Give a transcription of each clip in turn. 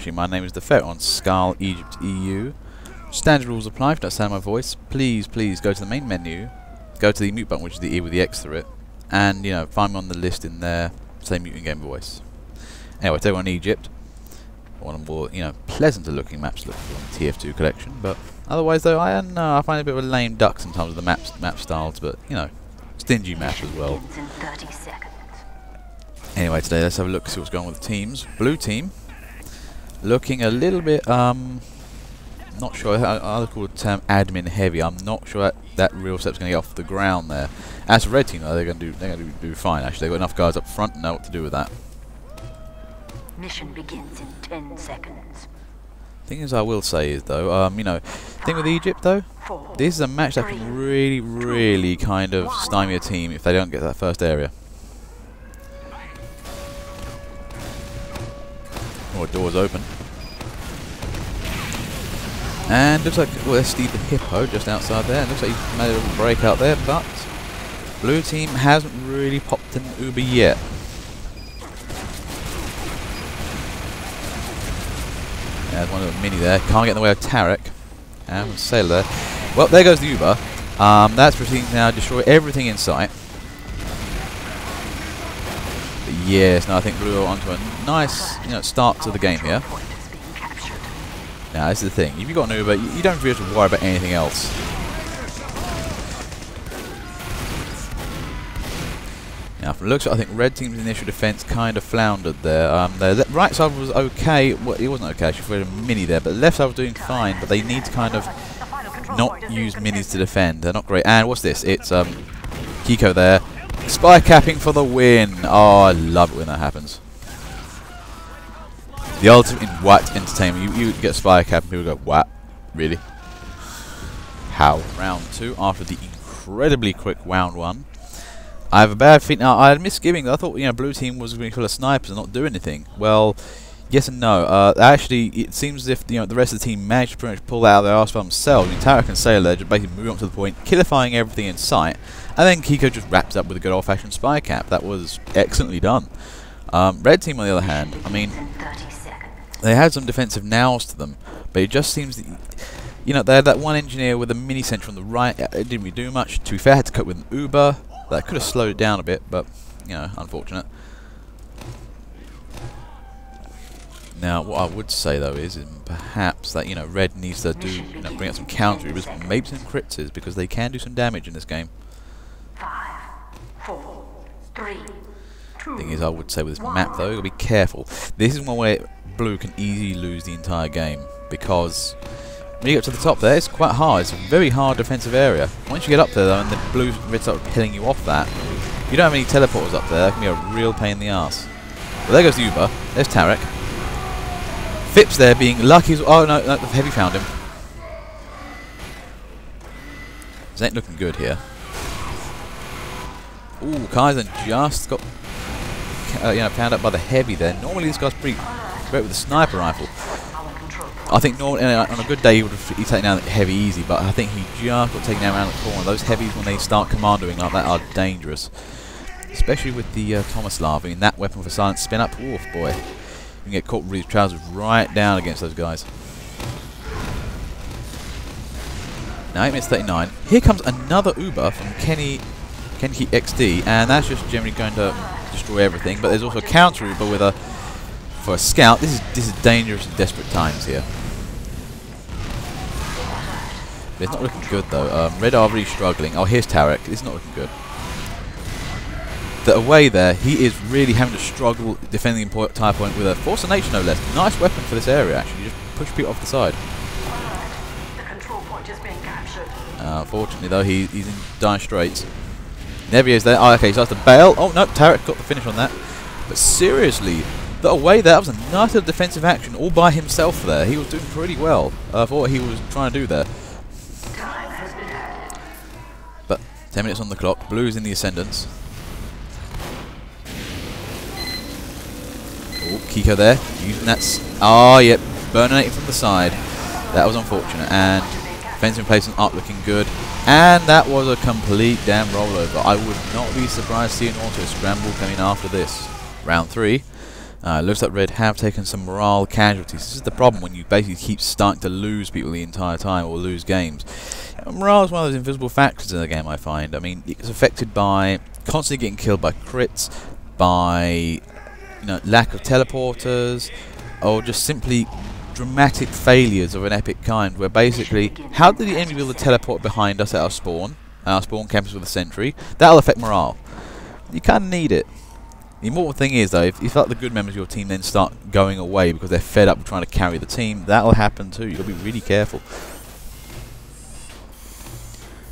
actually. My name is the Ferret on Skull Egypt EU. Standard rules apply. If you don't understand my voice, please go to the main menu, go to the mute button, which is the E with the X through it, and find me on the list in there. Say mute in game voice. Anyway, today we're in Egypt. One of the more pleasanter looking maps look for the TF2 collection, but otherwise though I find it a bit of a lame duck sometimes with the map styles, but stingy map as well. Anyway, today let's have a look, see what's going on with the teams. Blue team looking a little bit not sure. I'll call the term admin heavy. I'm not sure that real step's going to get off the ground there. As for red team though, they're going to do fine. Actually, they've got enough guys up front and know what to do with that. Mission begins in 10 seconds. Thing is, I will say is though, thing with Egypt though, this is a match that can really kind of stymie a team if they don't get that first area. Oh, door's open. And looks like there's Steve the Hippo just outside there. And looks like he's made a little break out there, but blue team hasn't really popped an Uber yet. There's one little mini there. Can't get in the way of Tarek. And Sailor there. Well, there goes the Uber. That's proceeding to now destroy everything in sight. But yes, now I think blue are onto a nice start to the game here. Now, this is the thing. If you've got an Uber, you don't really have to worry about anything else. Now, from the looks of it, I think red team's initial defense kind of floundered there. The right side was okay. Well, it wasn't okay. Actually, we had a mini there. But the left side was doing fine. But they need to kind of not use minis to defend. They're not great. And what's this? It's Kiko there. Spy capping for the win. Oh, I love it when that happens. The ultimate in what entertainment. You get spy cap and people go, what? Really? How? Round 2 after the incredibly quick round 1. I have a bad feeling. Now, I had misgivings. I thought blue team was going to be full of snipers and not do anything. Well, yes and no. Actually, it seems as if the rest of the team managed to pretty much pull that out of their arse by themselves. Tarek and Sailor just basically move up to the point, killifying everything in sight, and then Kiko just wraps up with a good old-fashioned spy cap. That was excellently done. Red team, on the other hand, I mean, they had some defensive nows to them, but it just seems that, they had that one engineer with a mini sentry on the right. It didn't really do much. To be fair, had to cope with an Uber. That could have slowed it down a bit, but, unfortunate. Now, what I would say, though, is perhaps that, red needs to do, bring out some counter Ubers, maybe some critters, because they can do some damage in this game. 5, 4, 3, 2. Thing is, I would say with this map, though, you've got to be careful. This is one where blue can easily lose the entire game, because when you get to the top there, it's quite hard. It's a very hard defensive area. Once you get up there, though, and the blue red start peeling you off that, if you don't have any teleporters up there, that can be a real pain in the arse. Well, there goes the Uber. There's Tarek. Phipps there being lucky. Oh, no, the heavy found him. This ain't looking good here. Ooh, Kaizen just got found out by the heavy there. Normally this guy's pretty great with the sniper rifle. I think normally on a good day he would have taken down the heavy easy, but I think he just got taken down around the corner. Those heavies, when they start commandoing like that, are dangerous, especially with the Tomislav. I mean, that weapon for silent spin up. Oof, boy, you can get caught with his trousers right down against those guys. Now 8 minutes 39. Here comes another Uber from Kenki XD, and that's just generally going to destroy everything. But there's also a counter Uber with for a scout. This is dangerous in desperate times here. But it's not looking good though. Red are really struggling. Oh, here's Tarek. It's not looking good. The away there, he is really having to struggle defending the entire point with a Force of Nature no less. Nice weapon for this area actually. You just push people off the side. The control point is being captured. Unfortunately though, he's in dire straits. There he is there. Oh, okay, he starts to bail. Oh no, Tarek got the finish on that. But seriously, the away there, that was a nice little defensive action all by himself there. He was doing pretty well for what he was trying to do there. But 10 minutes on the clock. Blue's in the ascendance. Oh, Kiko there, using that. Oh, yep, burning from the side. That was unfortunate. And defensive placement up looking good. And that was a complete damn rollover. I would not be surprised to see an auto scramble coming after this. Round 3. Looks like Red have taken some morale casualties. This is the problem when you basically keep starting to lose people the entire time or lose games. Morale is one of those invisible factors in the game, I find. I mean, it's affected by constantly getting killed by crits, by lack of teleporters, or just simply dramatic failures of an epic kind, where basically, how did the enemy be able to teleport behind us at our spawn campus with a sentry? That'll affect morale. You kind of need it. The important thing is, though, if the good members of your team then start going away because they're fed up with trying to carry the team, that'll happen too. You've got to be really careful.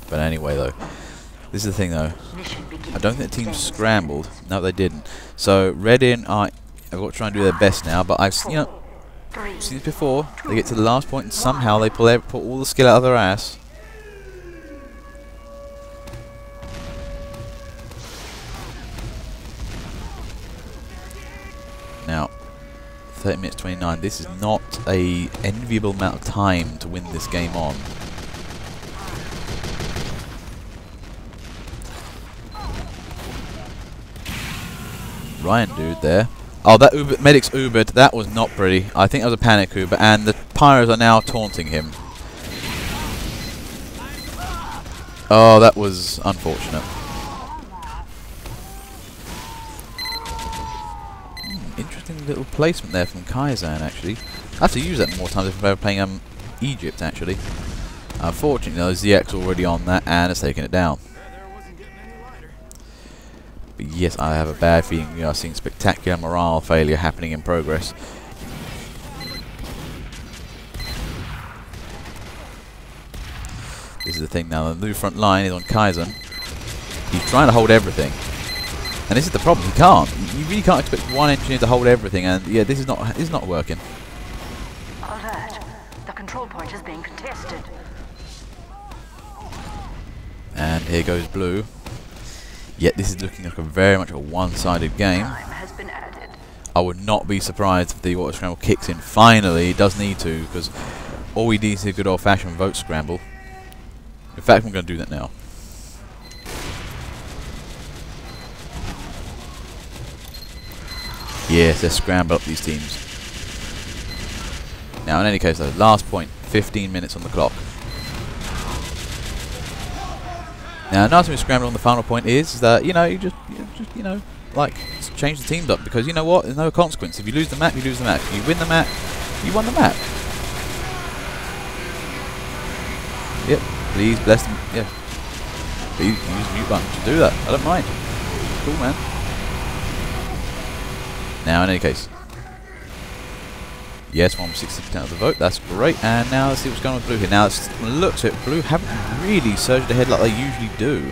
But anyway, though, this is the thing, though. I don't think the team scrambled. No, they didn't. So Red have got to try and do their best now. But I've seen this before. They get to the last point and somehow they pull all the skill out of their ass. Now, 30 minutes 29. This is not a enviable amount of time to win this game on. Ryan dude there. Oh, that medic's Ubered. That was not pretty. I think that was a panic Uber, and the pyros are now taunting him. Oh, that was unfortunate. Interesting little placement there from Kaizen, actually. I have to use that more times if I'm ever playing Egypt, actually. Unfortunately, though, ZX already on that, and it's taking it down. But yes, I have a bad feeling we are seeing spectacular morale failure happening in progress. This is the thing now, the new front line is on Kaizen. He's trying to hold everything. And this is the problem, he can't. You really can't expect one engineer to hold everything, and yeah, this is not working. Alert. The control point is being contested. And here goes Blue. Yet this is looking like very much a one-sided game. Time has been added. I would not be surprised if the auto scramble kicks in finally. It does need to, because all we need is a good old-fashioned vote scramble. In fact, I'm going to do that now. Yes, let's scramble up these teams. Now, in any case, though, last point, 15 minutes on the clock. Now, another thing with scrambling on the final point is that, you just like, change the teams up, because you know what? There's no consequence. If you lose the map, you lose the map. If you win the map, you won the map. Yep, please bless them. Yeah. Please use the mute button to do that. I don't mind. Cool, man. Now, in any case. Yes, 160% of the vote. That's great. And now let's see what's going on with Blue here. Now, it looks at Blue haven't really surged ahead like they usually do.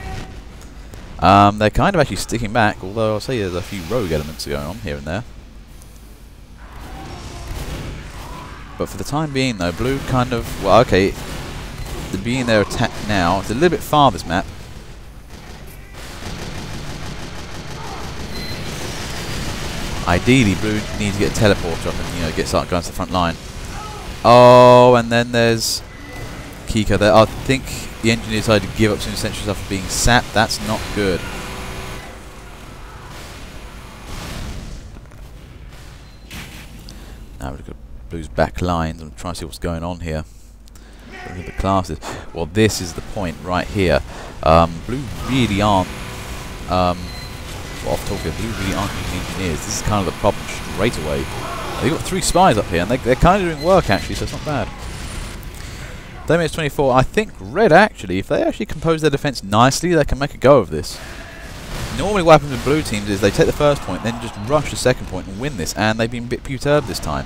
They're kind of actually sticking back, although I'll say there's a few rogue elements going on here and there. But for the time being, though, Blue kind of... Well, okay. They're being their attack now. It's a little bit far, this map. Ideally, Blue needs to get a teleporter up and start going to the front line. Oh, and then there's Kiko there. I think the engineer decided to give up some essential stuff for being sapped. That's not good. Now we look at Blue's back lines and try to see what's going on here. Look at the classes. Well, this is the point right here. Blue really aren't. Off talking, Blue really aren't using engineers. This is kind of the problem straight away. They've got 3 spies up here, and they're kind of doing work actually, so it's not bad. 30 minutes 24. I think Red actually, if they actually compose their defense nicely, they can make a go of this. Normally what happens with Blue teams is they take the first point, then just rush the second point and win this, and they've been a bit perturbed this time.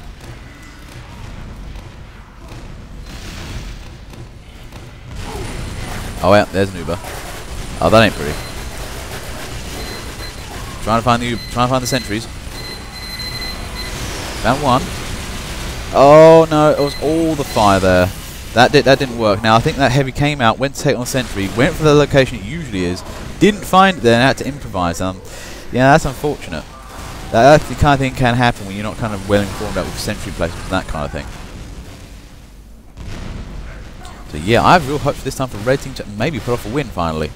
Oh yeah, there's an Uber. Oh, that ain't pretty. Trying to find the sentries. Found one. Oh no, it was all the fire there. That didn't work. Now I think that heavy came out, went to take on the sentry, went for the location it usually is, didn't find it there, and had to improvise. Yeah, that's unfortunate. That's the kind of thing can happen when you're not kind of well informed about with sentry placements and that kind of thing. So yeah, I have real hope for this time for Red Team to maybe put off a win finally.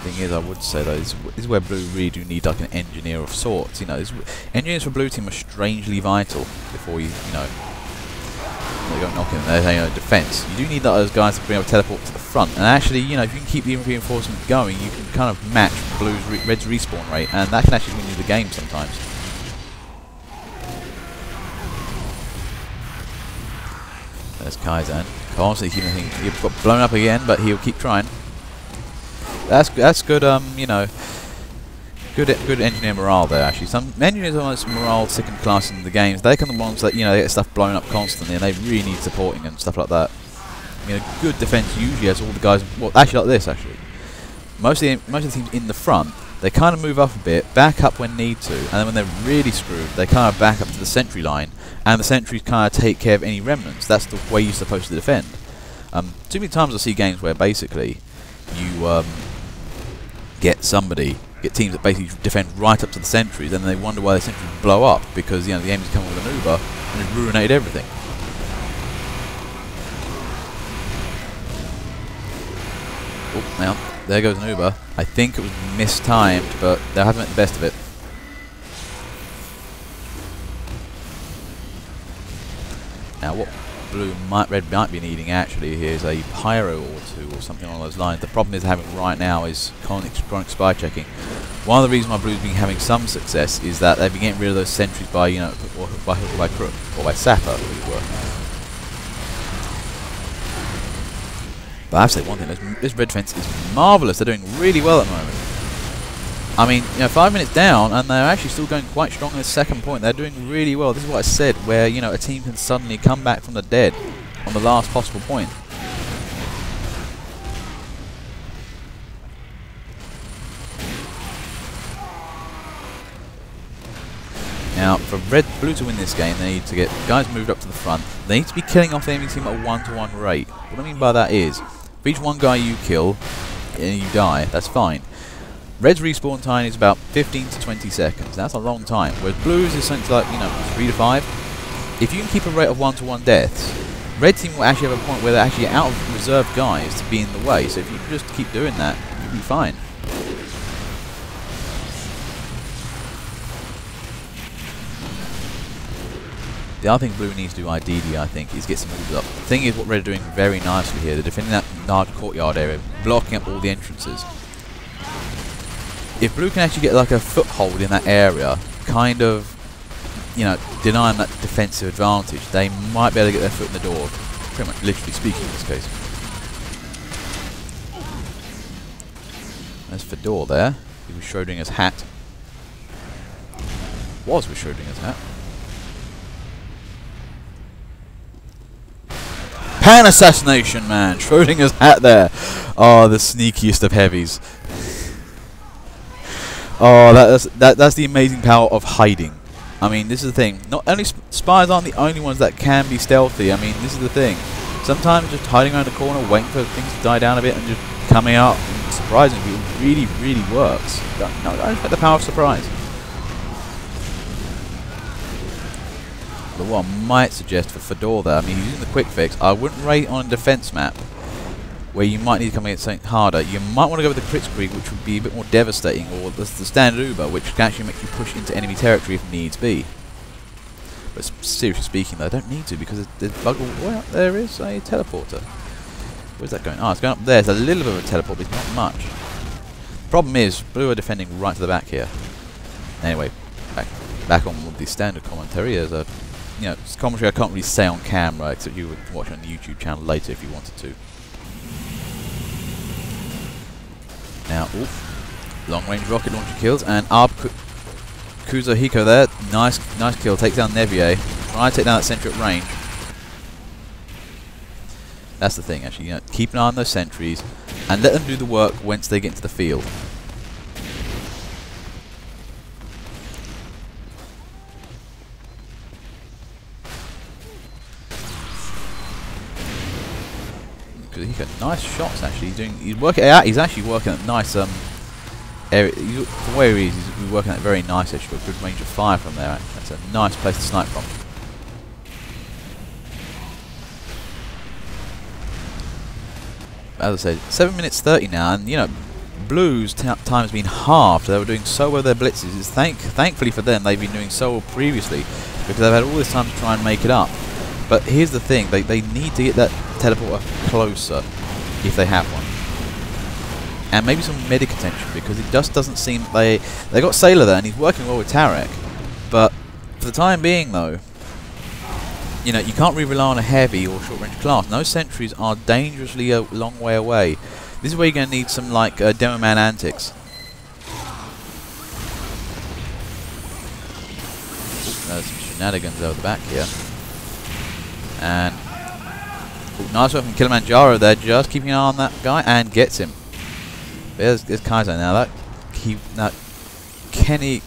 thing is, I would say though, is where Blue really do need like an engineer of sorts. You know, engineers for Blue team are strangely vital before you know, they go knocking their defense. You do need those guys to bring able to teleport to the front, and actually, you know, if you can keep the reinforcement going, you can kind of match Red's respawn rate, and that can actually win you the game sometimes. There's Kaizen. Constantly keeping things. He got blown up again, but he'll keep trying. That's good. You know, good engineer morale there. Actually, some engineers are almost morale second class in the games. They're kind of the ones that, you know, they get stuff blown up constantly, and they really need supporting and stuff like that. You know, good defense usually has all the guys. Well, actually, like this. Actually, most of the teams in the front, they kind of move up a bit, back up when need to, and then when they're really screwed, they kind of back up to the sentry line, and the sentries kind of take care of any remnants. That's the way you're supposed to defend. Too many times I see games where basically you get teams that basically defend right up to the sentries, and they wonder why the sentries blow up, because, you know, the enemy's come with an Uber and it's ruinated everything. Oh, now there goes an Uber. I think it was mistimed, but they haven't made the best of it. Now what Red might be needing actually here is a pyro or two or something along those lines. The problem is having right now is chronic spy checking. One of the reasons why Blue's been having some success is that they've been getting rid of those sentries by, you know, by hook or by crook, or by sapper, as it were. But I have to say one thing, this red defense is marvellous. They're doing really well at the moment. I mean, you know, 5 minutes down, and they're actually still going quite strong in the second point. They're doing really well. This is what I said, where, you know, a team can suddenly come back from the dead on the last possible point. Now, for Blue to win this game, they need to get guys moved up to the front. They need to be killing off the enemy team at a 1-to-1 rate. What I mean by that is, for each one guy you kill and you die, that's fine. Red's respawn time is about 15 to 20 seconds. That's a long time. Whereas Blue's is something like, you know, 3 to 5. If you can keep a rate of 1-to-1 deaths, Red team will actually have a point where they're actually out of reserve guys to be in the way. So if you can just keep doing that, you'll be fine. The other thing Blue needs to do ideally, I think, is get some moves up. The thing is, what Red are doing very nicely here, they're defending that large courtyard area, blocking up all the entrances. If Blue can actually get like a foothold in that area, kind of, you know, denying that defensive advantage, they might be able to get their foot in the door, pretty much literally speaking in this case. There's Fedor there. He was Schrodinger's hat. Was with Schrodinger's hat. Pan assassination, man! Schrodinger's hat there. Oh, the sneakiest of heavies. Oh, that's the amazing power of hiding. I mean, this is the thing. Not only spies aren't the only ones that can be stealthy. I mean, this is the thing. Sometimes just hiding around the corner, waiting for things to die down a bit, and just coming out and surprising people really, really works. I respect the power of surprise. But what I might suggest for Fedor there, I mean, he's using the quick fix. I wouldn't rate on a defense map where you might need to come against something harder. You might want to go with the Kritzkrieg, which would be a bit more devastating, or the standard Uber, which can actually make you push into enemy territory if needs be. But seriously speaking, though, I don't need to, because there's well, there is a teleporter. Where's that going? Oh, it's going up there. It's a little bit of a teleport, but it's not much. Problem is, Blue are defending right to the back here. Anyway, back on with the standard commentary. There's a, you know, commentary I can't really say on camera, except you would watch it on the YouTube channel later if you wanted to. Now, long-range rocket launcher kills, and Kuzuhiko there, nice kill, takes down Nevier, try to take down that sentry at range. That's the thing, actually, you know, keep an eye on those sentries, and let them do the work once they get into the field. He got nice shots actually. He's actually working at nice area. From where he is, he's working at very nice. Actually, got a good range of fire from there. Actually. That's a nice place to snipe from. As I said, 7 minutes 30 now, and you know, Blue's time's been halved. They were doing so well with their blitzes. It's thankfully for them, they've been doing so well previously because they've had all this time to try and make it up. But here's the thing, they need to get that teleporter closer if they have one. And maybe some medic attention, because it just doesn't seem... They got Sailor there and he's working well with Tarek. But for the time being though, you know, you can't really rely on a heavy or short range class. No sentries are dangerously a long way away. This is where you're going to need some like Demo Man antics. Ooh, there's some shenanigans over the back here. And nice work from Kilimanjaro there, just keeping an eye on that guy and gets him. There's Kaiser now. Kenny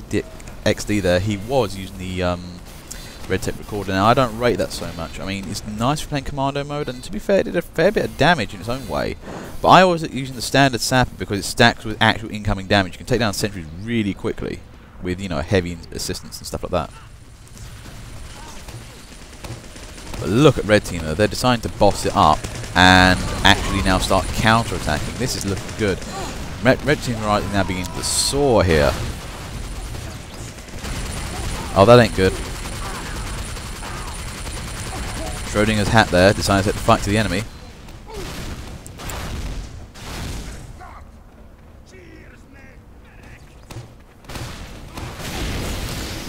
Dick XD there. He was using the Red Tech recorder. Now I don't rate that so much. I mean, it's nice for playing commando mode, and to be fair, it did a fair bit of damage in its own way. But I always like using the standard sapper because it stacks with actual incoming damage. You can take down sentries really quickly with, you know, heavy assistance and stuff like that. But look at Red Team though, they're deciding to boss it up and actually now start counter-attacking. This is looking good. Red Team are right now beginning to soar here. Oh, that ain't good. Schrodinger's hat there, decides to set the fight to the enemy.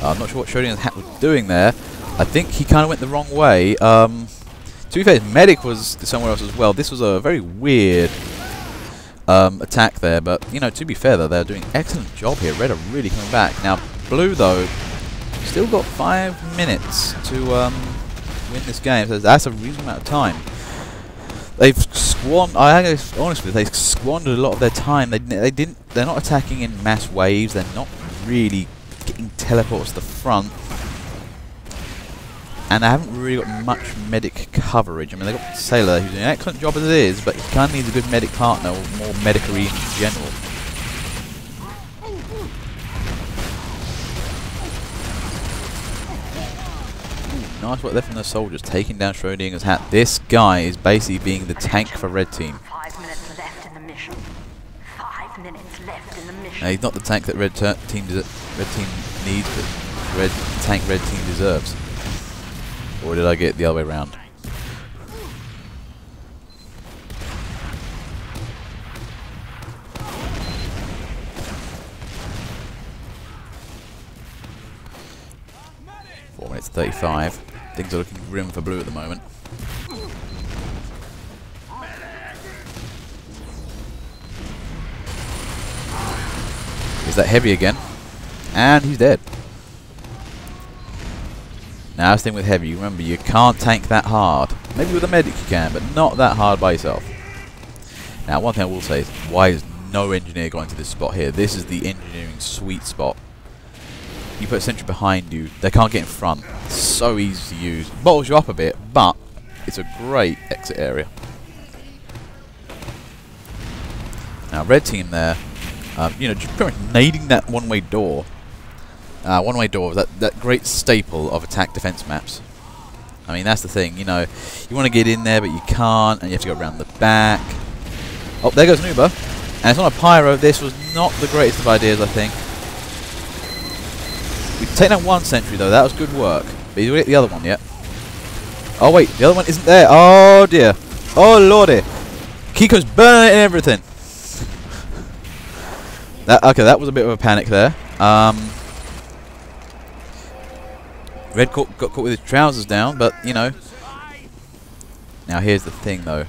I'm not sure what Schrodinger's hat was doing there. I think he kind of went the wrong way. To be fair, his medic was somewhere else as well. This was a very weird attack there, but you know, to be fair though, they're doing an excellent job here. Red are really coming back. Now, Blue though, still got 5 minutes to win this game, so that's a reasonable amount of time. They've honestly, they've squandered a lot of their time. They're not attacking in mass waves. They're not really getting teleports to the front. And they haven't really got much medic coverage. I mean, they've got Sailor, who's doing an excellent job as it is, but he kind of needs a good medic partner, or more medicary in general. Ooh, nice work there from the soldiers, taking down Schrodinger's hat. This guy is basically being the tank for Red Team. 5 minutes left in the mission. 5 minutes left in the mission. Now, he's not the tank that Red Team needs, but Red Team deserves. Or did I get it the other way around? Four minutes 35. Things are looking grim for Blue at the moment. Is that heavy again? And he's dead. Now, this thing with heavy, remember, you can't tank that hard. Maybe with a medic you can, but not that hard by yourself. Now, one thing I will say is, why is no engineer going to this spot here? This is the engineering sweet spot. You put a sentry behind you, they can't get in front. It's so easy to use. Bottles you up a bit, but it's a great exit area. Now, Red Team there, you know, just pretty much nading that one-way door. One-way door, that great staple of attack-defense maps. I mean, that's the thing, you know, you want to get in there, but you can't, and you have to go around the back. Oh, there goes Nuba. And it's on a pyro. This was not the greatest of ideas, I think. We take down one sentry, though. That was good work. But you get the other one yet? Oh, wait, the other one isn't there. Oh, dear. Oh, lordy. Kiko's burning and everything. Okay, that was a bit of a panic there. Red got caught with his trousers down, but, you know. Now, here's the thing, though.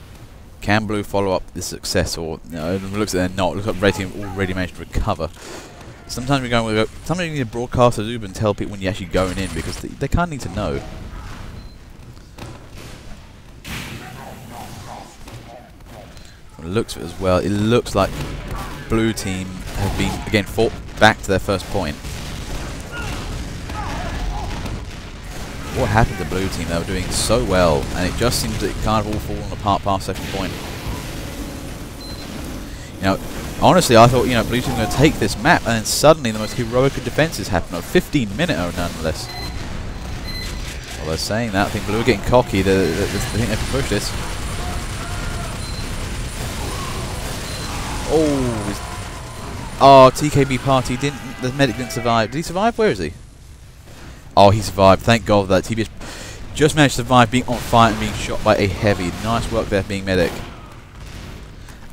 Can Blue follow up this success, or, you know, it looks like they're not. It looks like Red Team already managed to recover. Sometimes sometimes you need to broadcast a Zub and tell people when you're actually going in, because they kind of need to know. From the looks of it as well, it looks like Blue Team have been, again, fought back to their first point. What happened to Blue Team? They were doing so well, and it just seems that it kind of all fallen apart past second point. You know, honestly, I thought, you know, Blue Team were going to take this map, and then suddenly the most heroic of defenses happened. A 15-minute nonetheless. Well, they're saying that. I think Blue are getting cocky. They think they can push this. Oh, TKB party didn't. The medic didn't survive. Did he survive? Where is he? Oh, he survived. Thank God for that. TBS just managed to survive being on fire and being shot by a heavy. Nice work there, being medic.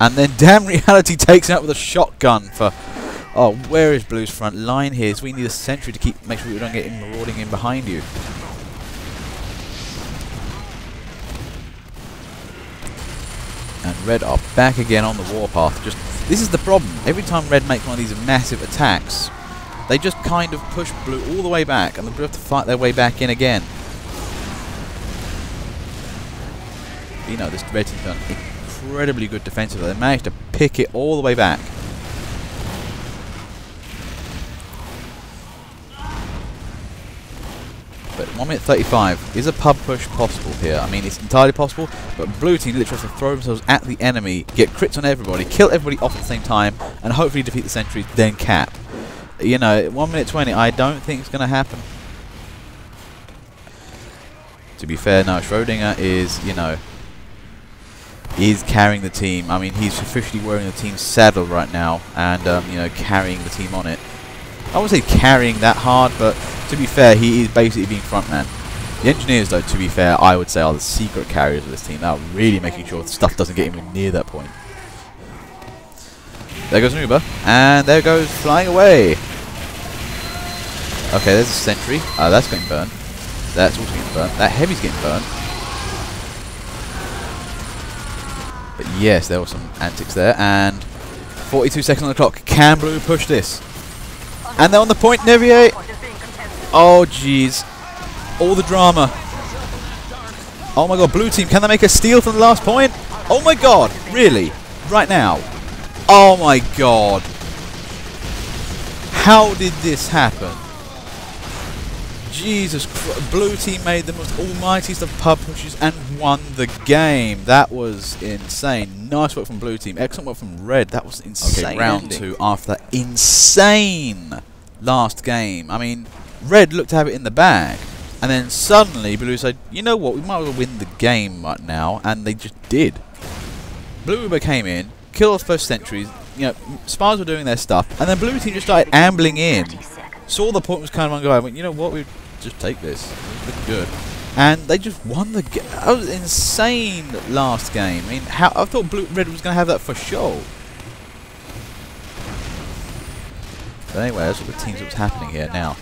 And then Damn Reality takes him out with a shotgun for. Oh, where is Blue's front line here? So we need a sentry to make sure we don't get him marauding in behind you. And Red are back again on the warpath. This is the problem. Every time Red makes one of these massive attacks, they just kind of push Blue all the way back, and the Blue have to fight their way back in again. You know, this Red team's done incredibly good defensively. They managed to pick it all the way back. But 1 minute 35. Is a pub push possible here? I mean, it's entirely possible, but Blue team literally have to throw themselves at the enemy, get crits on everybody, kill everybody off at the same time, and hopefully defeat the sentries, then cap. You know, 1 minute 20, I don't think it's going to happen. To be fair, no, Schrodinger is, you know, is carrying the team. I mean, he's officially wearing the team's saddle right now, and, you know, carrying the team on it. I won't say carrying that hard, but to be fair, he is basically being frontman. The engineers, though, to be fair, I would say are the secret carriers of this team. They are really making sure stuff doesn't get even near that point. There goes an Uber, and there goes flying away. Okay, there's a sentry. That's getting burned. That's also getting burned. That heavy's getting burned. But yes, there were some antics there, and 42 seconds on the clock. Can Blue push this? And they're on the point, Nevier. Oh, jeez. All the drama. Oh, my God. Blue team, can they make a steal from the last point? Oh, my God. Really? Right now? Oh, my God. How did this happen? Jesus Christ. Blue team made the most almightiest of pub pushes and won the game. That was insane. Nice work from Blue team. Excellent work from Red. That was insane. Okay, round 2 after that insane last game. I mean, Red looked to have it in the bag, and then suddenly Blue said, you know what, we might as well win the game right now, and they just did. Blue Uber came in, killed off first sentries, you know, Spars were doing their stuff, and then Blue team just started ambling in, saw the point was kind of ongoing, went, you know what, we just take this, it's looking good. And they just won the game. That was insane last game. I mean, I thought Red was going to have that for sure. But anyway, that's what the teams that was happening here now.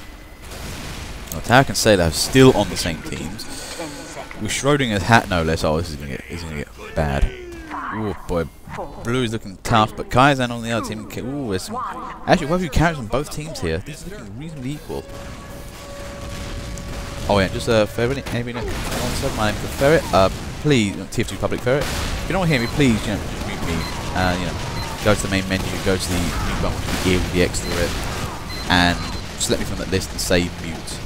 Well, Tarek and Sailor are still on the same teams. With Schrodinger's hat no less. Oh, this is going to get bad. Oh boy, Blue is looking tough, but Kaizen on the other team. Ooh, there's some, actually quite a few characters on both teams here. This is looking reasonably equal. Oh yeah, just Ferret. Anybody know? My name's the Ferret. Please, TF2 Public Ferret. If you don't want to hear me, please, you know, just mute me. You know, go to the main menu, go to the mute button here with the X through it, and select me from that list and say mute.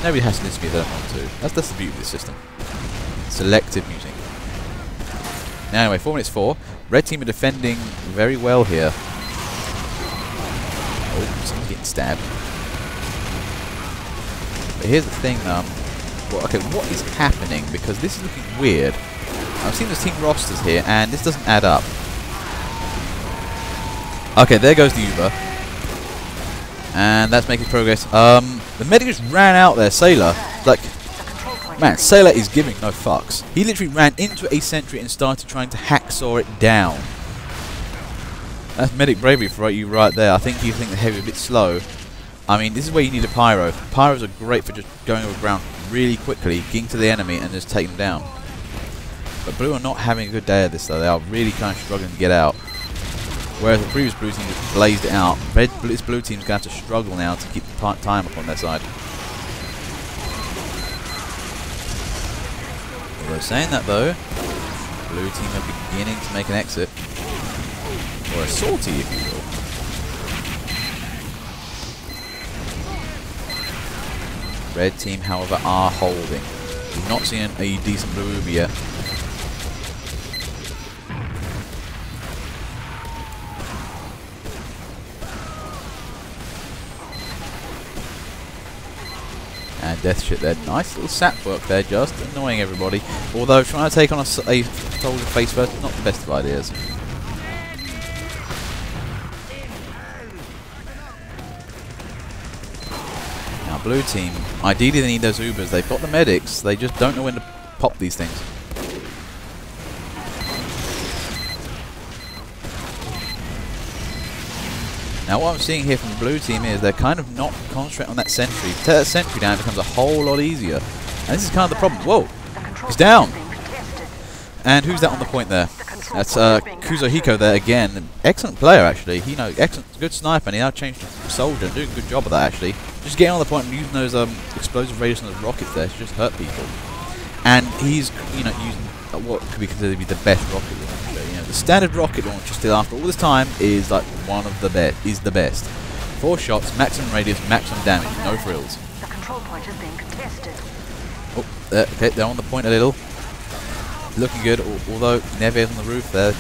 Nobody has to listen to me if they don't want to. That's the beauty of this system. Selective muting. Now anyway, 4 minutes 4. Red team are defending very well here. Oh, someone's getting stabbed. But here's the thing, well, okay, what is happening? Because this is looking weird. I've seen those team rosters here, and this doesn't add up. Okay, there goes the Uber. And that's making progress. The medic just ran out there, Sailor. Like, man, Sailor is giving no fucks. He literally ran into a sentry and started trying to hacksaw it down. That's medic bravery for you right there. I think you think the heavy is a bit slow. I mean, this is where you need a pyro. Pyros are great for just going over ground really quickly, getting to the enemy and just taking them down. But Blue are not having a good day at this though. They are really kind of struggling to get out. Whereas the previous Blue team just blazed it out. This Blue team's going to have to struggle now to keep the time up on their side. Although saying that though, Blue team are beginning to make an exit. Or a sortie, if you will. Red team, however, are holding. We've not seen a decent Blue Uber yet. And death shit there. Nice little sap work there, just annoying everybody. Although trying to take on a soldier face first, not the best of ideas. Now blue team, ideally they need those Ubers. They've got the medics, they just don't know when to pop these things. Now what I'm seeing here from the blue team is they're kind of not concentrating on that sentry. Take that sentry down, it becomes a whole lot easier. And this is kind of the problem. Whoa! He's down! And who's that on the point there? That's Kuzohiko there again. Excellent player actually. He excellent, good sniper, and he now changed to soldier. Doing a good job of that actually. Just getting on the point and using those explosive radius and those rockets there to just hurt people. And he's using what could be considered to be the best rocket launcher. The standard rocket launcher still after all this time is like one of the best. Is the best. 4 shots, maximum radius, maximum damage, no frills. The control point is being contested. Oh, okay, they're on the point a little. Looking good, although Neves on the roof there.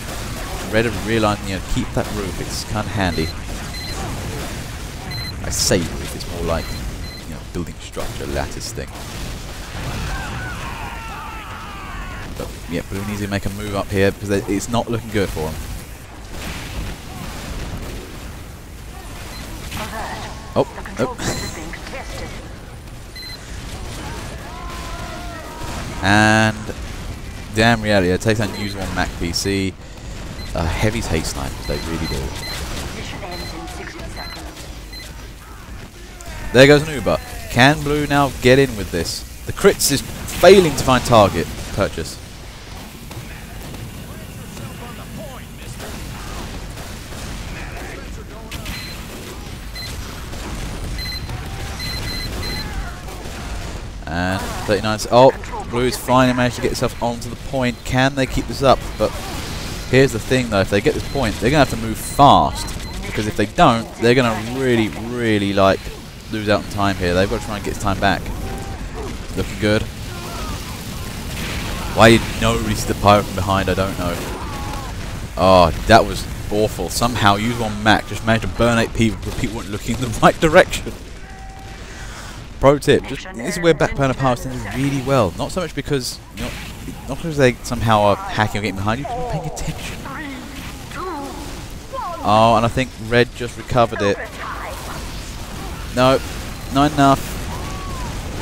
Red have realised, keep that roof. It's kind of handy. I say roof, it's more like building structure, lattice thing. But yeah, blue needs to make a move up here because it's not looking good for him. Oh, and damn reality, it takes down Use 1 Mac PC. Heavy take snipers, they really do. Mission ends in 60 seconds. There goes an Uber. Can blue now get in with this? The crits is failing to find target. Purchase. And 39. Oh, blue's finally managed to get itself onto the point. Can they keep this up? But here's the thing though, if they get this point, they're going to have to move fast. Because if they don't, they're going to really, really lose out on time here. They've got to try and get this time back. Looking good. Why did nobody see the pyro from behind, I don't know. Oh, that was awful. Somehow Use 1 Mac just managed to burn 8 people, but people weren't looking in the right direction. Pro tip, this is where backburner powers tend to do really well. Not so much because, not because they somehow are hacking or getting behind you, just paying attention. Oh, and I think red just recovered it. No, not enough.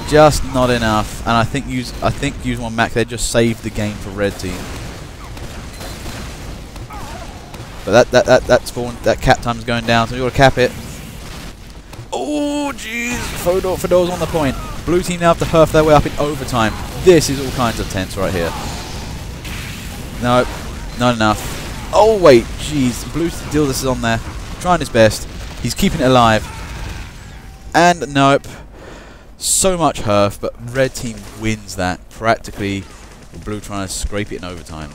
Just not enough. And I think Use 1 Mac there just saved the game for red team. But that cap time's going down, so we gotta cap it. Oh jeez, Fedor's on the point. Blue team now have to hurf their way up in overtime. This is all kinds of tense right here. No, not enough. Oh wait, jeez, blue still this is on there. Trying his best. He's keeping it alive. And nope. So much hurf, but red team wins that practically. With blue trying to scrape it in overtime.